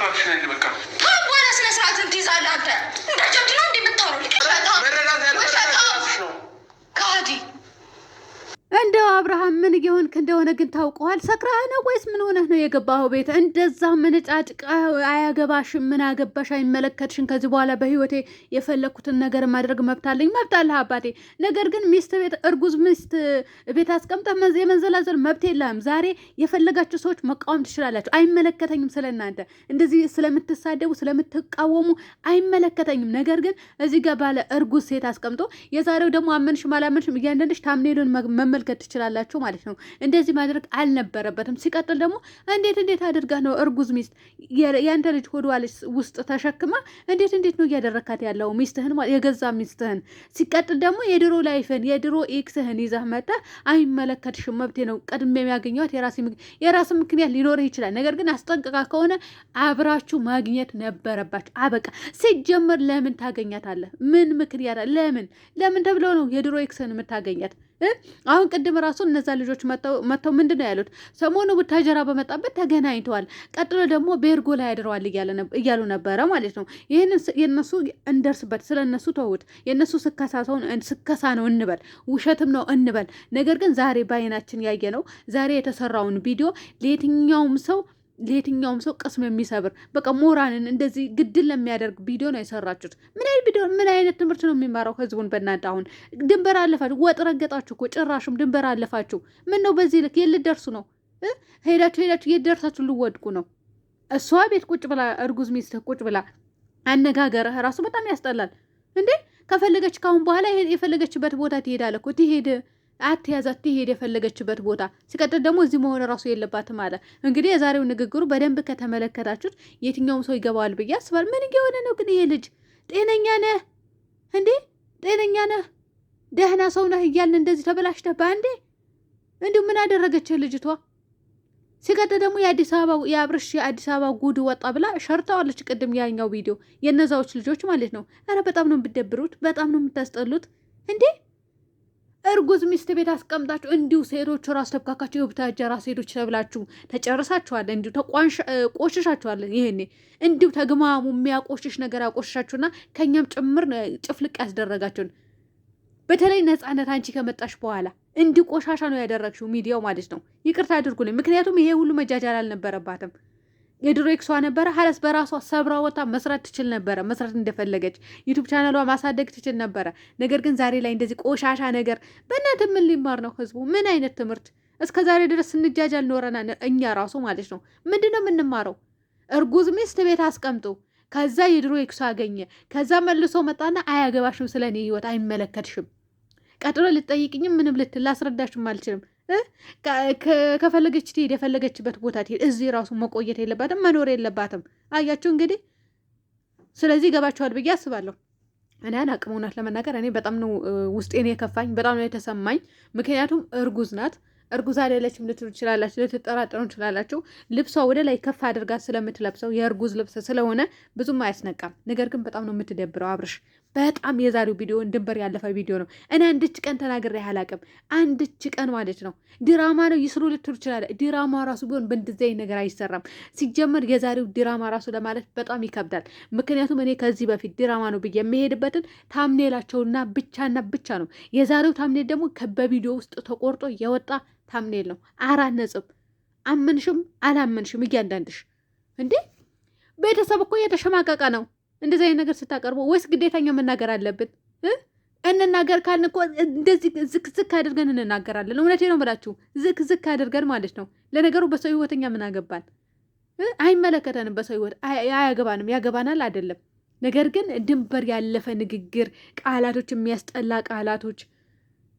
እባክሽ ነይ በቃ ወደ ስነ ስርዓት ትይዛለህ አንተ። እንደ ጀብድ ነው እንደምታወራው መረዳት ያለብሽ ነው። ከሃዲ እንደው አብርሃም ምን እየሆንክ እንደሆነ ግን ታውቀዋል። ሰክራህ ነው ወይስ ምን ሆነህ ነው የገባኸው ቤት? እንደዛ ምንጫጭቃ አያገባሽም፣ ምን አገባሽ፣ አይመለከትሽም። ከዚህ በኋላ በህይወቴ የፈለኩትን ነገር ማድረግ መብት አለኝ። መብት አለህ አባቴ። ነገር ግን ሚስት ቤት እርጉዝ ሚስት ቤት አስቀምጠህ የመንዘላዘል መብት የለህም። ዛሬ የፈለጋችሁ ሰዎች መቃወም ትችላላችሁ። አይመለከተኝም። ስለእናንተ እንደዚህ ስለምትሳደቡ ስለምትቃወሙ አይመለከተኝም። ነገር ግን እዚህ ጋር ባለ እርጉዝ ሴት አስቀምጦ የዛሬው ደግሞ አመንሽም አላመንሽም እያንዳንድሽ ታምኔሉን መመልከት ትችላላችሁ ማለት ነው። እንደዚህ ማድረግ አልነበረበትም። ሲቀጥል ደግሞ እንዴት አድርጋ ነው እርጉዝ ሚስት ያንተ ልጅ ሆዷ ውስጥ ተሸክማ እንዴት ነው እያደረካት ያለው ሚስትህን፣ የገዛ ሚስትህን። ሲቀጥል ደግሞ የድሮ ላይፍን የድሮ ኤክስህን ይዘህ መጣ። አይመለከትሽም፣ መብቴ ነው። ቀድሜ የሚያገኘት የራስ ምክንያት ሊኖርህ ይችላል። ነገር ግን አስጠንቅቃ ከሆነ አብራችሁ ማግኘት ነበረባችሁ። አበቃ። ሲጀመር ለምን ታገኛታለህ? ምን ምክንያት? ለምን ተብለው ነው የድሮ ኤክስህን የምታገኛት? አሁን ቅድም ራሱ እነዛ ልጆች መጥተው ምንድን ነው ያሉት? ሰሞኑ ቡታጀራ በመጣበት ተገናኝተዋል። ቀጥሎ ደግሞ ቤርጎ ላይ ያድረዋል እያሉ ነበረ ማለት ነው። ይህንን የነሱ እንደርስበት፣ ስለ እነሱ ተውት። የእነሱ ስከሳ ነው እንበል፣ ውሸትም ነው እንበል። ነገር ግን ዛሬ በአይናችን ያየ ነው። ዛሬ የተሰራውን ቪዲዮ ለየትኛውም ሰው ቅስም የሚሰብር በቃ ሞራንን እንደዚህ ግድል ለሚያደርግ ቪዲዮ ነው የሰራችሁት። ምን አይነት ቪዲዮ፣ ምን አይነት ትምህርት ነው የሚማራው ህዝቡን? በእናንተ አሁን ድንበር አለፋችሁ፣ ወጥ ረገጣችሁ እኮ ጭራሹም ድንበር አለፋችሁ። ምን ነው በዚህ ልክ የልደርሱ ነው? ሄዳችሁ የት ደርሳችሁ ልወድቁ ነው? እሷ ቤት ቁጭ ብላ እርጉዝ ሚስት ቁጭ ብላ አነጋገርህ ራሱ በጣም ያስጠላል እንዴ። ከፈለገች ካሁን በኋላ የፈለገችበት ቦታ ትሄዳለ እኮ ትሄድ፣ አትያዛት፣ ትሄድ የፈለገችበት ቦታ። ሲቀጥል ደግሞ እዚህ መሆን ራሱ የለባትም አለ። እንግዲህ የዛሬው ንግግሩ በደንብ ከተመለከታችሁት የትኛውም ሰው ይገባዋል ብዬ አስባለሁ። ምን እየሆነ ነው ግን ይሄ ልጅ? ጤነኛ ነህ እንዴ? ጤነኛ ነህ? ደህና ሰው ነህ እያልን እንደዚህ ተበላሽተህ በአንዴ እንዲሁ ምን አደረገችህ ልጅቷ? ሲቀጥል ደግሞ የአብርሽ የአዲስ አበባ ጉድ ወጣ ብላ ሸርታዋለች። ቅድም ያኛው ቪዲዮ የነዛዎች ልጆች ማለት ነው። ኧረ በጣም ነው የምትደብሩት፣ በጣም ነው የምታስጠሉት እንዴ። እርጉዝ ሚስት ቤት አስቀምጣችሁ እንዲሁ ሴቶቹ ራስ ተብካካችሁ የቡታጀራ ሴቶች ተብላችሁ ተጨርሳችኋል። እንዲሁ ቆሽሻችኋል። ይሄኔ እንዲሁ ተግማሙ የሚያቆሽሽ ነገር ያቆሽሻችሁና ከኛም ጭምር ጭፍልቅ ያስደረጋችሁን። በተለይ ነፃነት አንቺ ከመጣሽ በኋላ እንዲሁ ቆሻሻ ነው ያደረግሽው ሚዲያው ማለት ነው። ይቅርታ አድርጉልኝ። ምክንያቱም ይሄ ሁሉ መጃጃል አልነበረባትም። የድሮ ኤክሷ ነበረ ሀለስ በራሷ ሰብራ ወጣ መስራት ትችል ነበረ። መስራት እንደፈለገች ዩቱብ ቻናሏ ማሳደግ ትችል ነበረ። ነገር ግን ዛሬ ላይ እንደዚህ ቆሻሻ ነገር በእናንተ ምን ሊማር ነው ህዝቡ? ምን አይነት ትምህርት? እስከ ዛሬ ድረስ ስንጃጃል ኖረና እኛ ራሱ ማለት ነው። ምንድን ነው የምንማረው? እርጉዝ ሚስት ቤት አስቀምጦ ከዛ የድሮ ኤክሷ አገኘ። ከዛ መልሶ መጣና አያገባሽም፣ ስለ እኔ ህይወት አይመለከትሽም። ቀጥሎ ልትጠይቅኝም ምንም ላስረዳሽም አልችልም። ከፈለገች ትሄድ፣ የፈለገችበት ቦታ ትሄድ። እዚህ ራሱ መቆየት የለባትም፣ መኖር የለባትም። አያችሁ እንግዲህ። ስለዚህ ገባችኋል ብዬ አስባለሁ። እኔ አላቅም፣ እውነት ለመናገር እኔ በጣም ነው ውስጤን የከፋኝ፣ በጣም ነው የተሰማኝ። ምክንያቱም እርጉዝ ናት። እርጉዝ አይደለችም ልትሉ ትችላላችሁ፣ ልትጠራጠሩ ትችላላችሁ። ልብሷ ወደ ላይ ከፍ አድርጋ ስለምትለብሰው የእርጉዝ ልብስ ስለሆነ ብዙም አያስነቃም። ነገር ግን በጣም ነው የምትደብረው አብርሽ። በጣም የዛሬው ቪዲዮ ድንበር ያለፈ ቪዲዮ ነው። እኔ አንድች ቀን ተናግሬ አላቅም። አንድች ቀን ማለት ነው። ድራማ ነው ይስሩ ልትሉ ትችላለ። ድራማ ራሱ ቢሆን በእንደዚህ ነገር አይሰራም። ሲጀመር የዛሬው ድራማ ራሱ ለማለት በጣም ይከብዳል። ምክንያቱም እኔ ከዚህ በፊት ድራማ ነው ብዬ የሚሄድበትን ታምኔላቸውና ብቻና ብቻ ነው። የዛሬው ታምኔል ደግሞ በቪዲዮ ውስጥ ተቆርጦ የወጣ ታምኔል ነው። 4 ነጥብ። አመንሽም አላመንሽም እያንዳንድሽ እንዴ። ቤተሰብ እኮ እየተሸማቀቀ ነው እንደዚህ አይነት ነገር ስታቀርቡ። ወይስ ግዴታኛ መናገር አለብን? እንናገር ካልን እኮ እንደዚህ ዝክ አድርገን እንናገራለን። እውነቴ ነው ብላችሁ ዝክ አድርገን ማለት ነው። ለነገሩ በሰው ህይወተኛ ምን አገባን? አይመለከተንም። በሰው ህይወት አያገባንም። ያገባናል አይደለም። ነገር ግን ድንበር ያለፈ ንግግር፣ ቃላቶች፣ የሚያስጠላ ቃላቶች።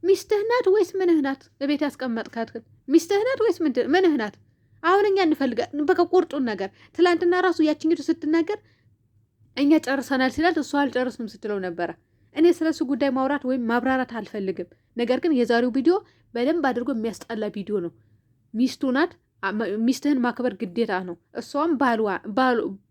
ሚስትህ ናት ወይስ ምንህ ናት? በቤት ያስቀመጥካት ሚስትህ ናት ወይስ ምንህ ናት? አሁን እኛ እንፈልጋለን በቃ ቁርጡን ነገር። ትላንትና ራሱ ያችኝቱ ስትናገር እኛ ጨርሰናል ሲላት እሷ አልጨርስንም ስትለው ነበረ። እኔ ስለሱ ጉዳይ ማውራት ወይም ማብራራት አልፈልግም። ነገር ግን የዛሬው ቪዲዮ በደንብ አድርጎ የሚያስጠላ ቪዲዮ ነው። ሚስቱ ናት። ሚስትህን ማክበር ግዴታ ነው። እሷም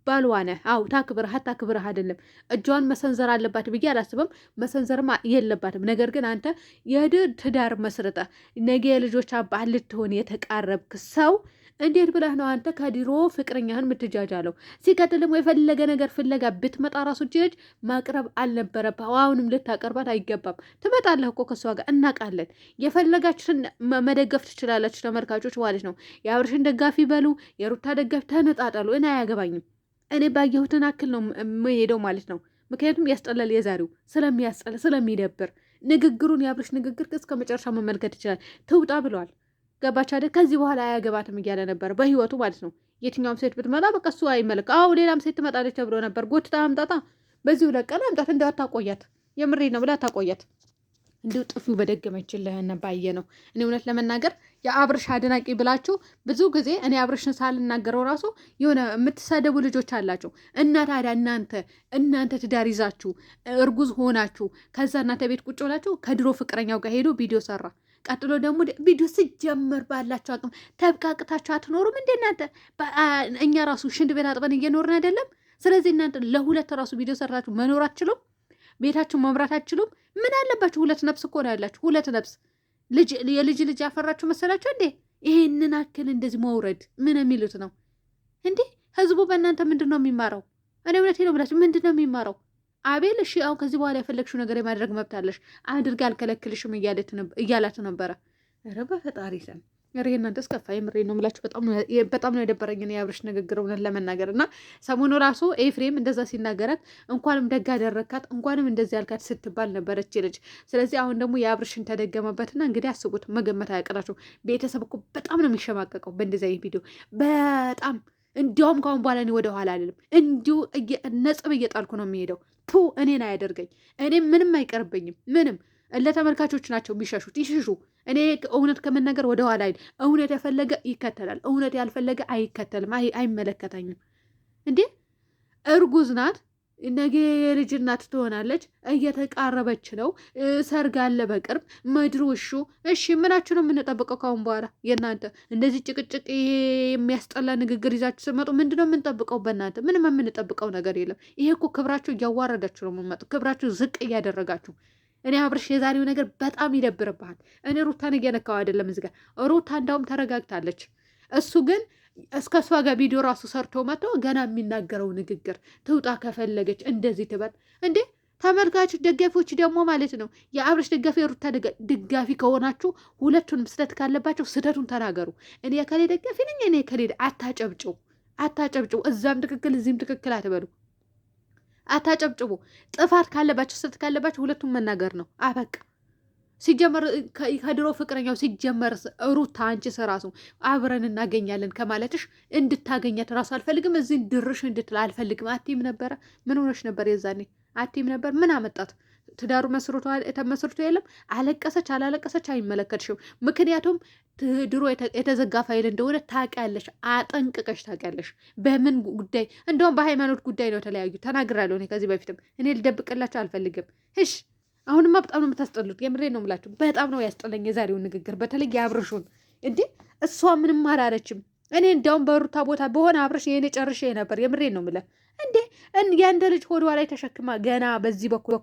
ባልዋ ነህ። አው ታክብርህ አታክብርህ አይደለም እጇን መሰንዘር አለባት ብዬ አላስብም። መሰንዘርማ የለባትም። ነገር ግን አንተ የትዳር መስርተህ ነገ የልጆች አባት ልትሆን የተቃረብክ ሰው እንዴት ብለህ ነው አንተ ከድሮ ፍቅረኛህን የምትጃጃለው? ሲቀጥል ደግሞ የፈለገ ነገር ፍለጋ ብትመጣ ራሱ ልጅ ማቅረብ አልነበረብህ። አሁንም ልታቀርባት አይገባም። ትመጣለህ እኮ ከሷ ጋር እናውቃለን። የፈለጋችሁትን መደገፍ ትችላላችሁ ተመልካቾች ማለት ነው። የአብርሽን ደጋፊ በሉ፣ የሩታ ደጋፊ ተነጣጠሉ። እኔ አያገባኝም። እኔ ባየሁትን አክል ነው የምሄደው ማለት ነው። ምክንያቱም ያስጠላል። የዛሬው ስለሚያስጠላ ስለሚደብር ንግግሩን የአብርሽ ንግግር እስከ መጨረሻ መመልከት ይችላል። ትውጣ ብለዋል። ገባች አይደል? ከዚህ በኋላ አያገባትም እያለ ነበር በህይወቱ ማለት ነው። የትኛውም ሴት ብትመጣ በቃ እሱ አይመለክ። አዎ ሌላም ሴት ትመጣለች ተብሎ ነበር። ጎትታ አምጣታ፣ በዚሁ ለቀን አምጣት። እንዲያው አታቆያት፣ የምሬ ነው ብላ አታቆያት። እንዲሁ ጥፊው በደገመችልህን ባየ ነው። እኔ እውነት ለመናገር የአብርሽ አድናቂ ብላችሁ ብዙ ጊዜ እኔ አብርሽን ሳልናገረው ራሱ የሆነ የምትሳደቡ ልጆች አላቸው። እና ታዲያ እናንተ ትዳር ይዛችሁ እርጉዝ ሆናችሁ ከዛ እናንተ ቤት ቁጭ ብላችሁ ከድሮ ፍቅረኛው ጋር ሄዶ ቪዲዮ ሰራ። ቀጥሎ ደግሞ ቪዲዮ ሲጀመር ባላችሁ አቅም ተብቃቅታችሁ አትኖሩም እንዴ እናንተ? እኛ ራሱ ሽንት ቤት አጥበን እየኖርን አይደለም? ስለዚህ እናንተ ለሁለት ራሱ ቪዲዮ ሰራችሁ መኖር አትችሉም? ቤታችሁን መምራት አትችሉም? ምን አለባችሁ? ሁለት ነፍስ እኮ ነው ያላችሁ። ሁለት ነፍስ የልጅ ልጅ ያፈራችሁ መሰላችሁ እንዴ? ይሄንን አክል እንደዚህ መውረድ ምን የሚሉት ነው እንዴ? ህዝቡ በእናንተ ምንድን ነው የሚማረው? እኔ እውነቴ ነው ብላችሁ ምንድን ነው የሚማረው? አቤል እሺ፣ አሁን ከዚህ በኋላ የፈለግሽው ነገር የማድረግ መብት አለሽ፣ አድርግ አልከለክልሽም እያላት ነበረ። ኧረ በፈጣሪ ስም ኧረ እናንተስ ከፋ። የምሬ ነው የምላችሁ። በጣም ነው የደበረኝን የአብርሽ ንግግር እውነት ለመናገር እና ሰሞኑ ራሱ ኤፍሬም እንደዛ ሲናገራት እንኳንም ደግ አደረካት እንኳንም እንደዚህ ያልካት ስትባል ነበረች ልጅ። ስለዚህ አሁን ደግሞ የአብርሽን ተደገመበትና እንግዲህ አስቡት፣ መገመት አያቅራችሁ። ቤተሰብ እኮ በጣም ነው የሚሸማቀቀው በእንደዚህ አይነት ቪዲዮ በጣም እንዲያውም ካሁን በኋላ እኔ ወደ ኋላ አልልም። እንዲሁ ነጥብ እየጣልኩ ነው የሚሄደው። ቱ እኔን አያደርገኝ። እኔ ምንም አይቀርብኝም። ምንም ለተመልካቾች ናቸው የሚሸሹት፣ ይሽሹ። እኔ እውነት ከመናገር ወደ ኋላ አይል። እውነት የፈለገ ይከተላል፣ እውነት ያልፈለገ አይከተልም። አይመለከተኝም። እንዴ እርጉዝ ናት፣ ነገ የልጅ እናት ትሆናለች። እየተቃረበች ነው። ሰርግ አለ በቅርብ መድሮሹ። እሺ ምናችሁ ነው የምንጠብቀው ካሁን በኋላ? የእናንተ እንደዚህ ጭቅጭቅ የሚያስጠላ ንግግር ይዛችሁ ስመጡ ምንድነው የምንጠብቀው? በእናንተ ምንም የምንጠብቀው ነገር የለም። ይሄ እኮ ክብራችሁ እያዋረዳችሁ ነው የምመጡ፣ ክብራችሁ ዝቅ እያደረጋችሁ። እኔ አብርሽ የዛሬው ነገር በጣም ይደብርብሃል። እኔ ሩታን እየነካው አይደለም እዚህ ጋር። ሩታ እንዳውም ተረጋግታለች። እሱ ግን እስከ እሷ ጋር ቪዲዮ ራሱ ሰርቶ መጥቶ ገና የሚናገረው ንግግር ትውጣ ከፈለገች እንደዚህ ትበል እንዴ! ተመልካች ደጋፊዎች ደግሞ ማለት ነው የአብርሽ ደጋፊ የሩታ ደጋፊ ከሆናችሁ ሁለቱንም ስህተት ካለባቸው ስህተቱን ተናገሩ። እኔ የከሌ ደጋፊ ነኝ እኔ የከሌ አታጨብጭቡ። እዛም ትክክል እዚህም ትክክል አትበሉ። አታጨብጭቡ። ጥፋት ካለባቸው ስህተት ካለባቸው ሁለቱም መናገር ነው። አበቃ። ሲጀመር ከድሮ ፍቅረኛው ሲጀመር ሩታ አንቺ ራሱ አብረን እናገኛለን ከማለትሽ እንድታገኛት ራሱ አልፈልግም። እዚህ ድርሽ እንድትል አልፈልግም። አቲም ነበረ። ምን ሆነሽ ነበር? የዛኔ አቲም ነበር። ምን አመጣት? ትዳሩ መስርቶ የለም። አለቀሰች አላለቀሰች አይመለከትሽም። ምክንያቱም ድሮ የተዘጋ ፋይል እንደሆነ ታውቂያለሽ፣ አጠንቅቀሽ ታውቂያለሽ። በምን ጉዳይ? እንደውም በሃይማኖት ጉዳይ ነው የተለያዩ ተናግራለሁ። እኔ ከዚህ በፊትም እኔ ልደብቅላቸው አልፈልግም። እሽ አሁንማ በጣም ነው የምታስጠሉት። የምሬ ነው የምላችሁ። በጣም ነው ያስጠለኝ የዛሬውን ንግግር፣ በተለይ የአብርሹን። እንዴ እሷ ምንም አላለችም። እኔ እንዲያውም በሩታ ቦታ በሆነ አብርሽ ይሄኔ ጨርሼ ነበር። የምሬ ነው የምልህ። እንዴ የአንድ ልጅ ሆዷ ላይ ተሸክማ ገና በዚህ በኩል